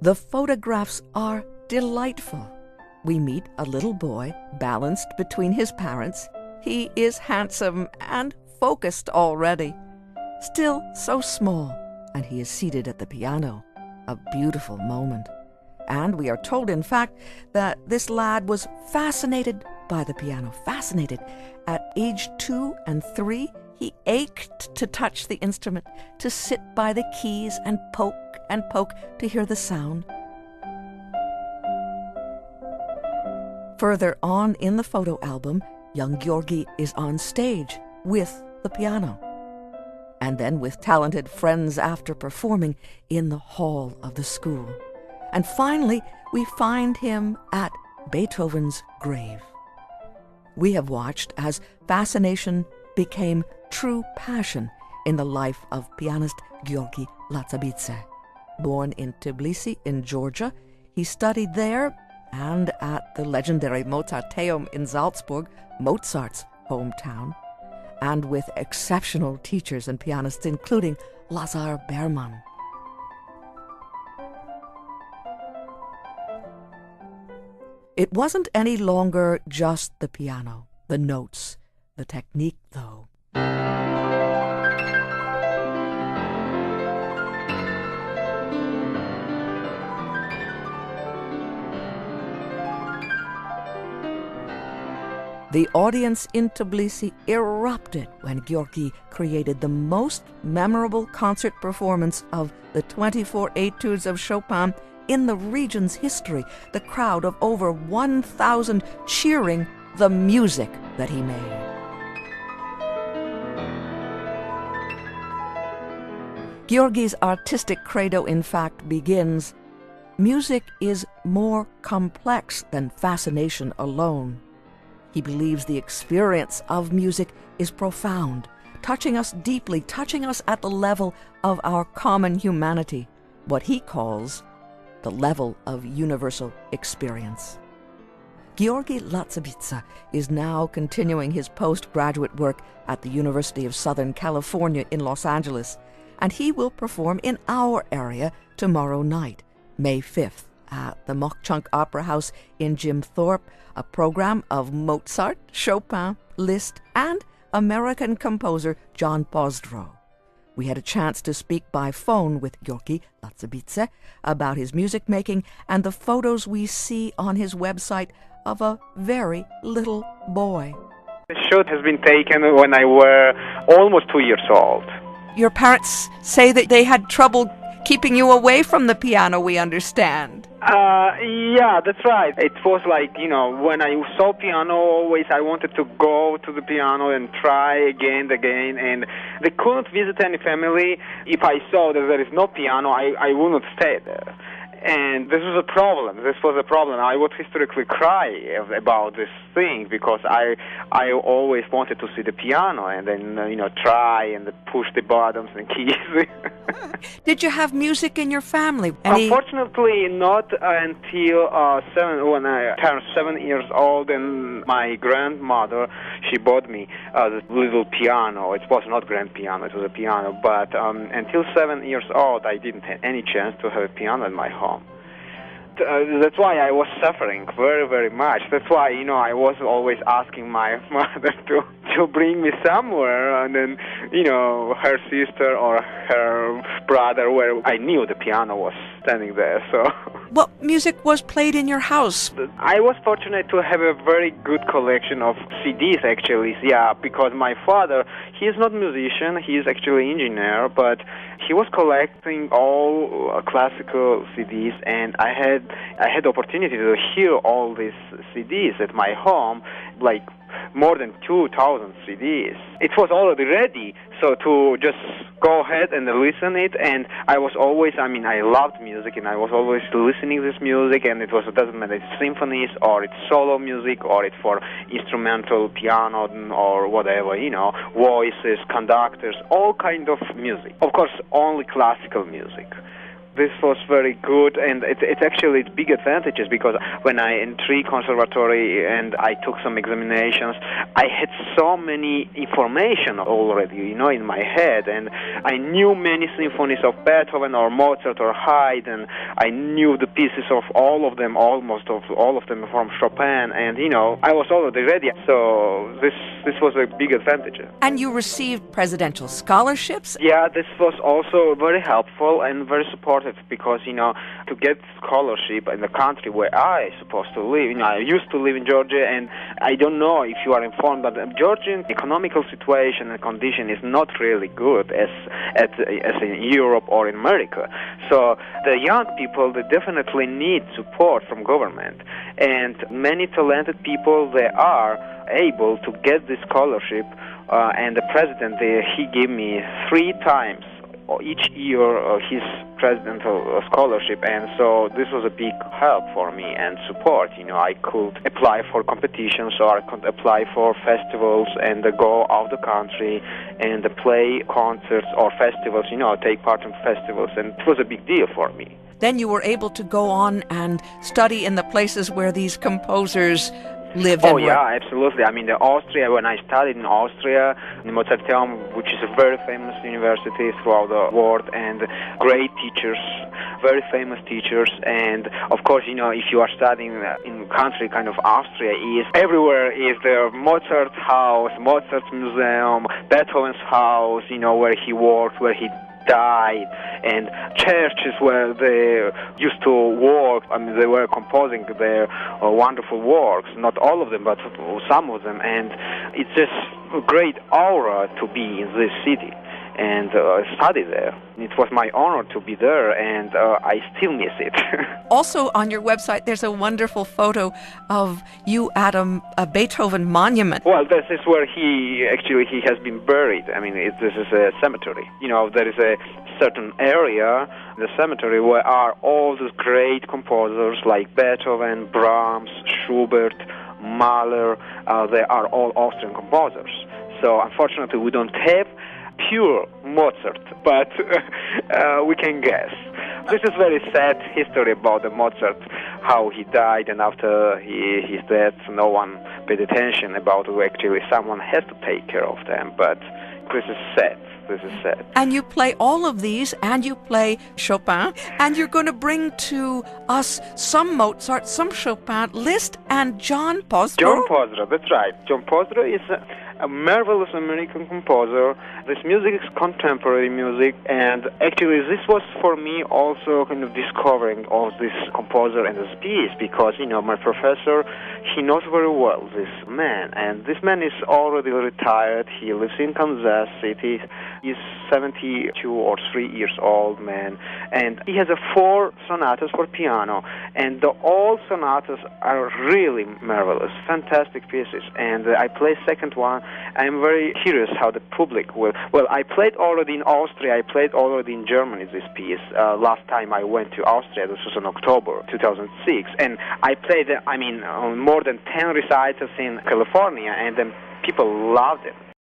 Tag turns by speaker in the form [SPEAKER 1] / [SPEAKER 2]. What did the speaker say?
[SPEAKER 1] The photographs are delightful. We meet a little boy balanced between his parents. He is handsome and focused already, still so small, and he is seated at the piano. A beautiful moment. And we are told, in fact, that this lad was fascinated by the piano, fascinated. At age 2 and 3, he ached to touch the instrument, to sit by the keys and poke to hear the sound. Further on in the photo album, young Giorgi is on stage with the piano, and then with talented friends after performing in the hall of the school. And finally, we find him at Beethoven's grave. We have watched as fascination became true passion in the life of pianist Giorgi Latsabidze. Born in Tbilisi in Georgia, he studied there and at the legendary Mozarteum in Salzburg, Mozart's hometown, and with exceptional teachers and pianists, including Lazar Berman. It wasn't any longer just the piano, the notes, the technique, though. The audience in Tbilisi erupted when Giorgi created the most memorable concert performance of the 24 Etudes of Chopin in the region's history, the crowd of over 1,000 cheering the music that he made. Giorgi's artistic credo, in fact, begins, "Music is more complex than fascination alone." He believes the experience of music is profound, touching us deeply, touching us at the level of our common humanity, what he calls the level of universal experience. Giorgi Latsabidze is now continuing his postgraduate work at the University of Southern California in Los Angeles, and he will perform in our area tomorrow night, May 5th, at the Mauch Chunk Opera House in Jim Thorpe, a program of Mozart, Chopin, Liszt, and American composer John Pozdro. We had a chance to speak by phone with Giorgi Latsabidze about his music making and the photos we see on his website of a very little boy.
[SPEAKER 2] The shot has been taken when I was almost 2 years old.
[SPEAKER 1] Your parents say that they had trouble keeping you away from the piano, we understand.
[SPEAKER 2] Yeah, that's right. It was like, when I saw piano, always I wanted to go to the piano and try again, and they couldn't visit any family. If I saw that there is no piano, I would not stay there. And this was a problem. I would historically cry about this thing because I always wanted to see the piano and then, try and push the buttons and keys.
[SPEAKER 1] Did you have music in your family?
[SPEAKER 2] Unfortunately, not until when I turned 7 years old, and my grandmother, she bought me this little piano. It was not grand piano, it was a piano. But until 7 years old, I didn't have any chance to have a piano in my home. That's why I was suffering very, very much. That's why, I was always asking my mother to bring me somewhere, and then, her sister or her brother, where I knew the piano was standing there, so...
[SPEAKER 1] What music was played in your house?
[SPEAKER 2] I was fortunate to have a very good collection of CDs, actually, yeah, because my father, he is not a musician, he is actually an engineer, but he was collecting all classical CDs, and I had the opportunity to hear all these CDs at my home, like more than 2,000 CDs. It was already ready, so to just go ahead and listen it, and I was always, I loved music, and I was always listening to this music, and it doesn't matter if it's symphonies, or it's solo music, or it's for instrumental piano, or whatever, voices, conductors, all kind of music. Of course, only classical music. This was very good, and it's actually big advantages, because when I entered conservatory and I took some examinations, I had so many information already, in my head, and I knew many symphonies of Beethoven or Mozart or Haydn. I knew the pieces of all of them, almost of all of them from Chopin, and I was already ready. So this was a big advantage.
[SPEAKER 1] And you received presidential scholarships?
[SPEAKER 2] Yeah, this was also very helpful and very supportive, because, to get scholarship in the country where I supposed to live, I used to live in Georgia, and I don't know if you are informed, but the Georgian economical situation and condition is not really good as in Europe or in America. So the young people, they definitely need support from government, and many talented people, they are able to get this scholarship, and the president, he gave me 3 times each year his presidential scholarship, and so this was a big help for me and support. I could apply for competitions, or I could apply for festivals and go out of the country and play concerts or festivals, take part in festivals, and it was a big deal for me.
[SPEAKER 1] Then you were able to go on and study in the places where these composers live.
[SPEAKER 2] Oh, yeah, absolutely. Austria, when I studied in Austria, in Mozarteum, which is a very famous university throughout the world, and great teachers, very famous teachers, and of course, if you are studying in country kind of Austria, is everywhere is the Mozart house, Mozart museum, Beethoven's house, where he worked, where he died, and churches where they used to work. They were composing their wonderful works, not all of them, but some of them, and it's just a great aura to be in this city and study there. It was my honor to be there, and I still miss it.
[SPEAKER 1] Also on your website, there's a wonderful photo of you at a Beethoven monument.
[SPEAKER 2] Well, this is where he has been buried. This is a cemetery. There is a certain area in the cemetery where are all these great composers like Beethoven, Brahms, Schubert, Mahler. They are all Austrian composers. So unfortunately, we don't have pure Mozart, but we can guess. This is very sad history about the Mozart, how he died, and after his death, no one paid attention about it. Actually, someone has to take care of them, but this is sad. This is sad.
[SPEAKER 1] And you play all of these, and you play Chopin, and you're going to bring to us some Mozart, some Chopin, Liszt, and John Pozdro.
[SPEAKER 2] John Pozdro, that's right. John Pozdro is a marvelous American composer. This music is contemporary music, and actually this was for me also kind of discovering of this composer and this piece, because my professor, he knows very well this man, and this man is already retired. He lives in Kansas City. He's 72 or 3 years old man, and he has 4 sonatas for piano, and all sonatas are really marvelous, fantastic pieces. And I play second one. I'm very curious how the public will. Well, I played already in Austria. I played already in Germany this piece. Last time I went to Austria, this was in October 2006, and I played. On more than 10 recitals in California, and then people loved it.